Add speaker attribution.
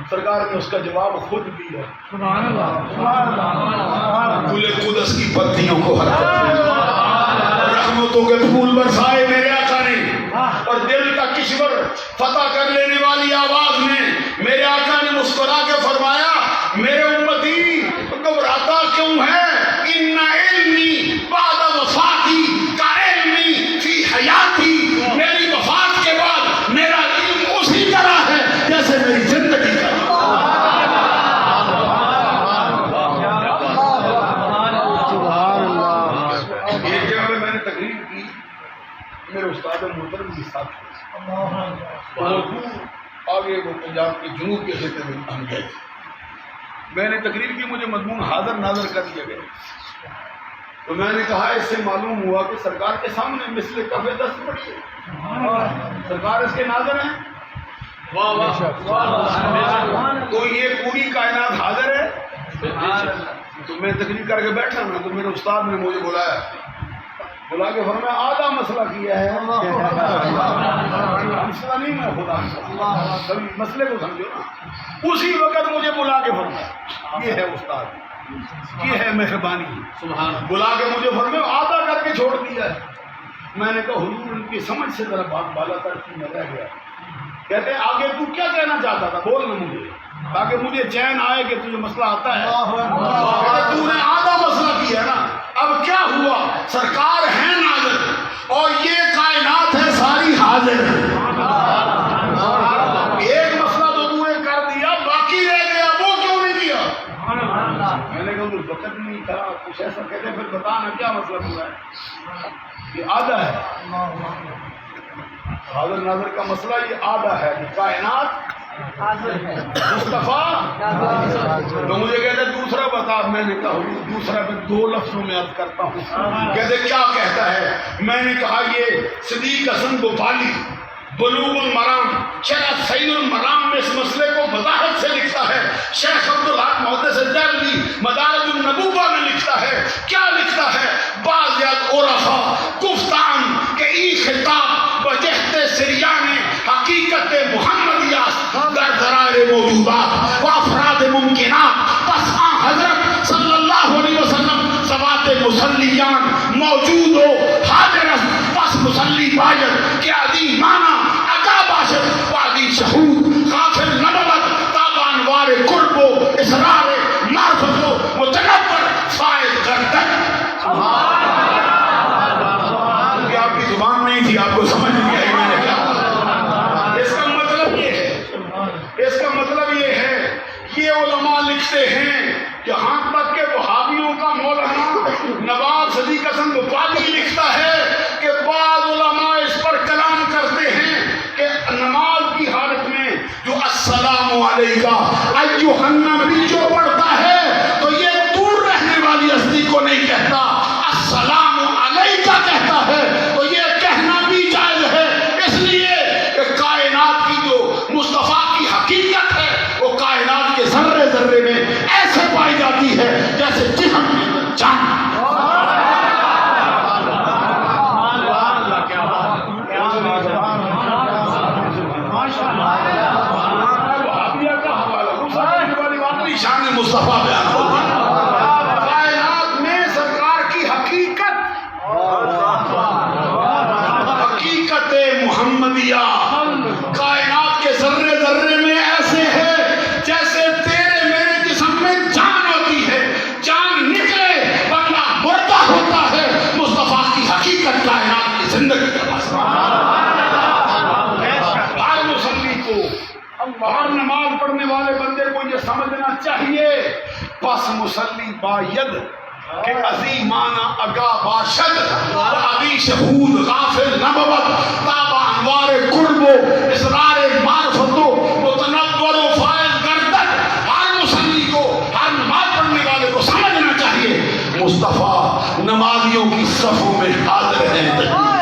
Speaker 1: سرکار نے اس کا جواب خود دیا.
Speaker 2: سبحان اللہ.
Speaker 1: گل قدس کی پتیوں کو رحمتوں کے پھول برسائے میرے آقا نے, اور دل کا کشور فتح کر لینے والی آواز میں میرے آقا نے مسکرا کے فرمایا, میرے امتی گھبراتا کیوں ہے؟ ان علمی بعد وفاتی کا علمی فی حیاتی, میری وفات کے بعد میرا علم اسی طرح ہے جیسے میری زندگی کا. ایک جگہ پہ میں نے تقریر کی, میرے استاد محترم کے ساتھ آگے وہ پنجاب کے جنوب کے خطے میں ہم گئے. میں نے تقریر کی, مجھے مضمون حاضر ناظر کر دیا گیا. تو میں نے کہا اس سے معلوم ہوا کہ سرکار کے سامنے مثل کف دست پڑی ہے, سرکار اس کے ناظر ہیں. تو یہ پوری کائنات حاضر ہے. تو میں تقریر کر کے بیٹھا نا, تو میرے استاد نے مجھے بلا کے فرمایا آدھا مسئلہ کیا ہے, مسئلہ نہیں میں خدا کبھی مسئلے کو سمجھو نا. اسی وقت مجھے بلا کے فرمایا, یہ ہے استاد, یہ ہے مہربانی. بلا کے مجھے فرمایا آدھا کر کے چھوڑ دیا ہے. میں نے کہا حضور ان کی سمجھ سے ذرا بات بالا تر کی میں رہ گیا. کہتے ہیں آگے تو کیا کہنا چاہتا تھا, بول نا مجھے, تاکہ مجھے چین آئے کہ تجھے مسئلہ آتا ہے. تو نے آدھا مسئلہ کیا نا, اب کیا ہوا؟ سرکار ہے ناظر اور یہ کائنات ہے ساری حاضر. ایک مسئلہ تو تو نے کر دیا, باقی رہ گیا, وہ کیوں نہیں کیا؟ میں نے کہا تو وقت نہیں تھا, کچھ ایسا کہتے پھر بتانا کیا مسئلہ پورا ہے. یہ آدھا ہے حاضر ناظر کا مسئلہ, یہ آدھا ہے کہ کائنات مصطفیٰ. تو مجھے کہتے دوسرا بتا. میں نے کہا دوسرا میں 2 لفظوں میں عرض کرتا ہوں. کہتے کیا کہتا ہے؟ میں نے کہا یہ صدیق حسن گوپالی بلوغ المرام شرح صحیح المرام میں اس مسئلے کو وضاحت سے لکھتا ہے. شیخ عبدالحق محدث دہلوی مدارج النبوہ میں لکھتا ہے. کیا لکھتا ہے؟ بعض عرفا گفتان کہ ای خطاب وجہت سریان حقیقت محمدیہ در ذرائع موجودات و افراد ممکنات. پس حضرت صلی اللہ علیہ وسلم ذوات مسلیان موجود ہو حاضر است. پس مسلی باید کہ عدی مانا اگا باشد و عدی شہود غافل نبود تابع انوار قرب و اسرار معرفت و متنور فائد گردن. کیونکہ آپ کی زبان نہیں تھی, آپ کو سمجھ نہیں آئی میں نے کیا. اس کا مطلب یہ ہے, اس کا مطلب یہ ہے, یہ علماء لکھتے ہیں کہ ہاں تک کہ وہابیوں کا مولانا نواب صدیق حسن گوپالی لکھتا ہے کہ بعض علماء اس پر کلام کرتے ہیں کہ نماز کی حالت میں جو السلام علیکہ ایھا النبی جو پڑھتا ہے تو یہ دور رہنے والی ہستی کو نہیں کہتا, السلام علیکہ کہتا ہے. تو یہ کہنا بھی جائز ہے, اس لیے کہ کائنات کی جو مصطفیٰ کی حقیقت ہے وہ کائنات کے ذرے ذرے میں ایسے پائی جاتی ہے جیسے جسم کے اندر جان. شان مصطفیٰ بیان ہو کائنات میں سرکار کی حقیقت, حقیقت محمدیہ کائنات کے ذرے ذرے میں ایسے ہے جیسے تیرے میرے جسم میں جان ہوتی ہے. جان نکلے بندہ مردہ ہوتا ہے. مصطفیٰ کی حقیقت کائنات کی زندگی کا مسئلہ. ہر مسلم کو, ہر نماز پڑھنے والے بندے کو یہ سمجھنا چاہیے پس مسلی باید کہ عظیمانہ اگا باشد عدی شہود غافل نبود تابع انوار قرب و اسرار معرفت و متنور و فائز گردد. ہر مسلی کو, ہر نماز پڑھنے والے کو سمجھنا چاہیے مصطفیٰ نمازیوں کی صفوں میں حاضر ہیں.